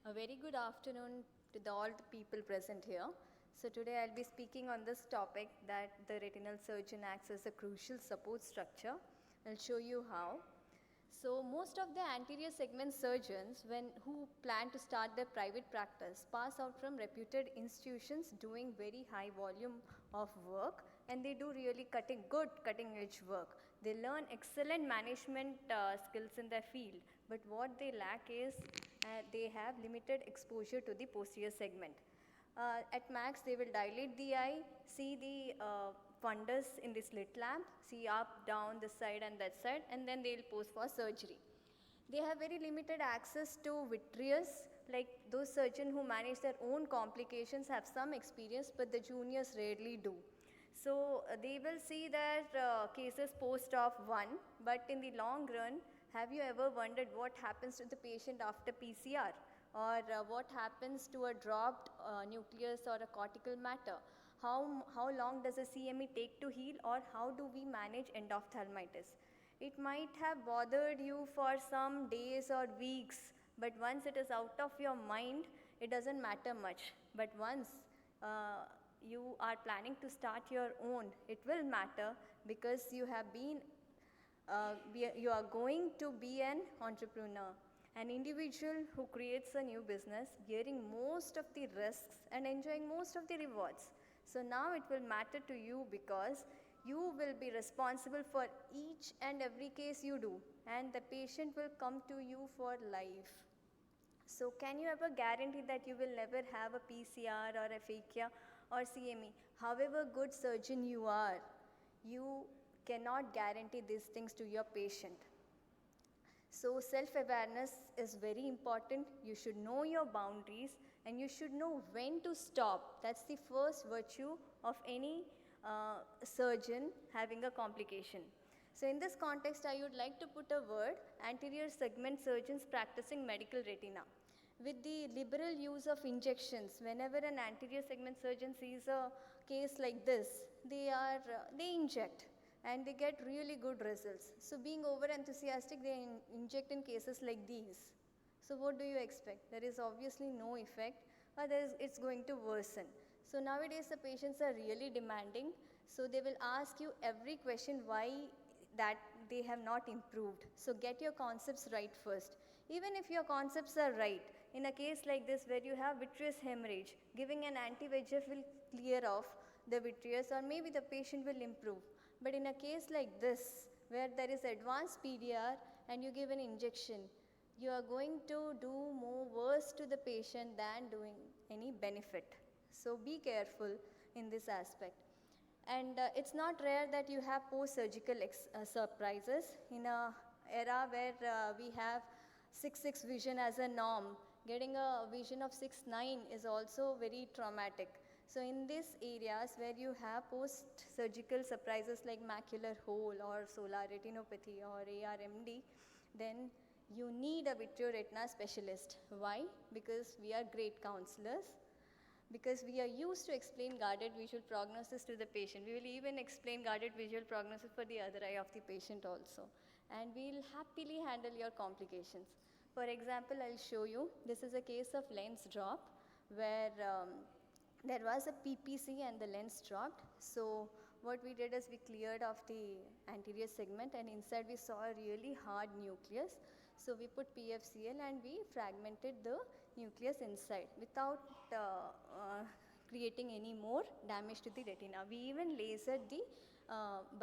A very good afternoon to all the people present here. So today I'll be speaking on this topic that the retinal surgeon acts as a crucial support structure. I'll show you how. So most of the anterior segment surgeons who plan to start their private practice pass out from reputed institutions doing very high volume of work, and they do really good cutting edge work. They learn excellent management skills in their field, but what they lack is they have limited exposure to the posterior segment. At max, they will dilate the eye, see the fundus in the slit lamp, see up, down, this side and that side, and then they will pose for surgery. They have very limited access to vitreous, like those surgeons who manage their own complications have some experience, but the juniors rarely do. So they will see their cases post-op one, but in the long run, have you ever wondered what happens to the patient after PCR? Or what happens to a dropped nucleus or a cortical matter? How long does a CME take to heal, or how do we manage endophthalmitis? It might have bothered you for some days or weeks, but once it is out of your mind, it doesn't matter much. But once you are planning to start your own, it will matter, because you are going to be an entrepreneur. An individual who creates a new business, bearing most of the risks and enjoying most of the rewards. So now it will matter to you, because you will be responsible for each and every case you do, and the patient will come to you for life. So can you ever guarantee that you will never have a PCR or a phakia or CME? However good surgeon you are, you cannot guarantee these things to your patient. So self-awareness is very important. You should know your boundaries, and you should know when to stop. That's the first virtue of any surgeon having a complication. So in this context, I would like to put a word: anterior segment surgeons practicing medical retina. With the liberal use of injections, whenever an anterior segment surgeon sees a case like this, they inject, and they get really good results. So being over enthusiastic, they inject in cases like these. So what do you expect? There is obviously no effect, or it's going to worsen. So nowadays the patients are really demanding, so they will ask you every question why that they have not improved. So get your concepts right first. Even if your concepts are right, in a case like this where you have vitreous hemorrhage, giving an anti-VEGF will clear off the vitreous, or maybe the patient will improve. But in a case like this, where there is advanced PDR and you give an injection, you are going to do more worse to the patient than doing any benefit. So be careful in this aspect. And it's not rare that you have post-surgical surprises. In an era where we have 6/6 vision as a norm, getting a vision of 6/9 is also very traumatic. So in these areas where you have post-surgical surprises like macular hole or solar retinopathy or ARMD, then you need a vitreoretina specialist. Why? Because we are great counselors, because we are used to explain guarded visual prognosis to the patient. We will even explain guarded visual prognosis for the other eye of the patient also. And we will happily handle your complications. For example, I'll show you. This is a case of lens drop where there was a PPC and the lens dropped. So what we did is we cleared off the anterior segment, and inside we saw a really hard nucleus. So we put PFCL and we fragmented the nucleus inside without creating any more damage to the retina. We even lasered the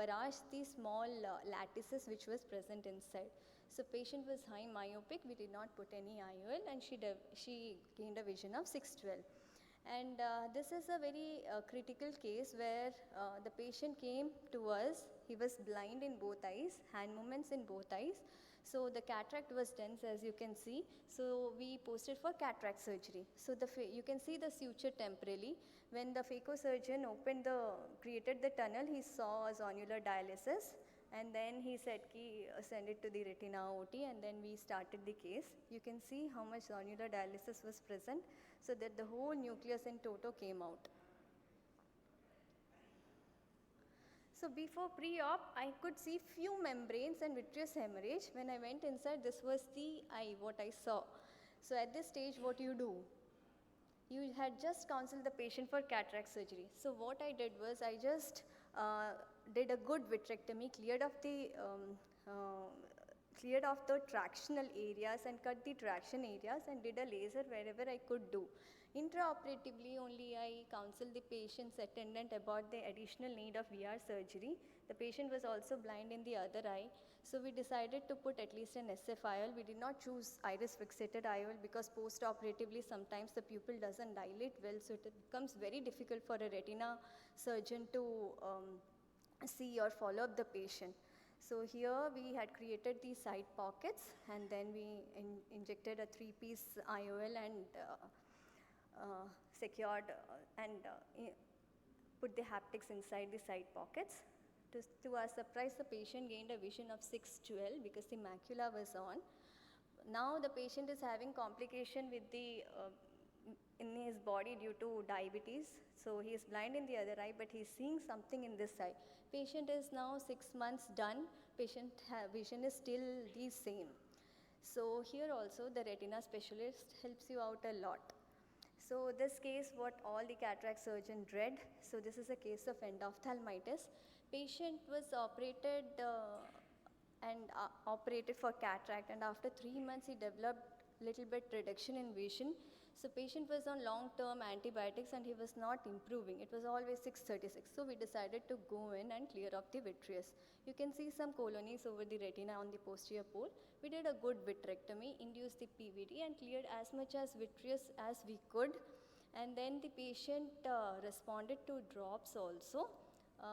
barraged the small lattices which was present inside. So patient was high myopic. We did not put any IOL, and she gained a vision of 6/12. And this is a very critical case where the patient came to us. He was blind in both eyes, hand movements in both eyes. So the cataract was dense, as you can see. So we posted for cataract surgery. So you can see the suture temporally. When the phacosurgeon created the tunnel, he saw a zonular dialysis. And then he said, send it to the retina OT, and then we started the case. You can see how much zonular dialysis was present, so that the whole nucleus in toto came out. So before pre-op, I could see few membranes and vitreous hemorrhage. When I went inside, this was the eye, what I saw. So at this stage, what you do? You had just counseled the patient for cataract surgery. So what I did was I just did a good vitrectomy, cleared off the tractional areas and cut the traction areas and did a laser wherever I could do. Intraoperatively only I counseled the patient's attendant about the additional need of VR surgery. The patient was also blind in the other eye. So we decided to put at least an SF IOL. We did not choose iris fixated IOL because post-operatively sometimes the pupil doesn't dilate well, so it becomes very difficult for a retina surgeon to see or follow up the patient. So here we had created these side pockets, and then we injected a 3-piece IOL and secured and put the haptics inside the side pockets. To our surprise, the patient gained a vision of 6/12 because the macula was on. Now the patient is having complication with the in his body due to diabetes. So he is blind in the other eye, but he is seeing something in this eye. Patient is now 6 months done. Patient vision is still the same. So here also the retina specialist helps you out a lot. So this case, what all the cataract surgeon dread. So this is a case of endophthalmitis. Patient was operated operated for cataract, and after 3 months he developed little bit reduction in vision. So patient was on long-term antibiotics and he was not improving. It was always 636. So we decided to go in and clear off the vitreous. You can see some colonies over the retina on the posterior pole. We did a good vitrectomy, induced the PVD and cleared as much as vitreous as we could. And then the patient responded to drops also.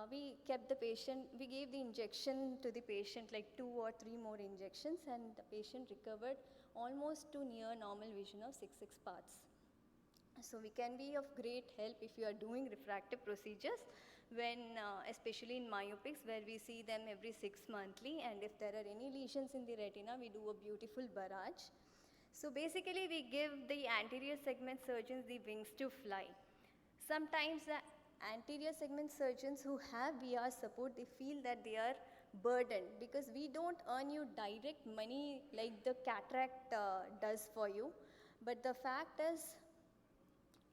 We kept the patient, we gave the injection to the patient, like 2 or 3 more injections, and the patient recovered almost to near normal vision of 6/6 parts. So we can be of great help if you are doing refractive procedures when, especially in myopics where we see them every 6 monthly, and if there are any lesions in the retina, we do a beautiful barrage. So basically we give the anterior segment surgeons the wings to fly. Sometimes the anterior segment surgeons who have VR support, they feel that they are burdened because we don't earn you direct money like the cataract does for you. But the fact is,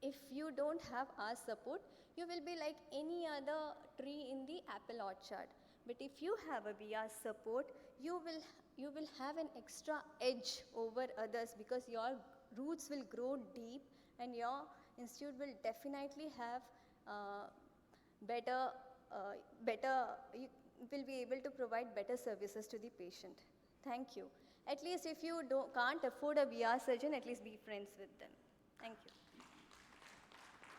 if you don't have our support, you will be like any other tree in the apple orchard. But if you have a VR support, you will have an extra edge over others because your roots will grow deep and your institute will definitely have you will be able to provide better services to the patient. Thank you. At least if you can't afford a VR surgeon, at least be friends with them.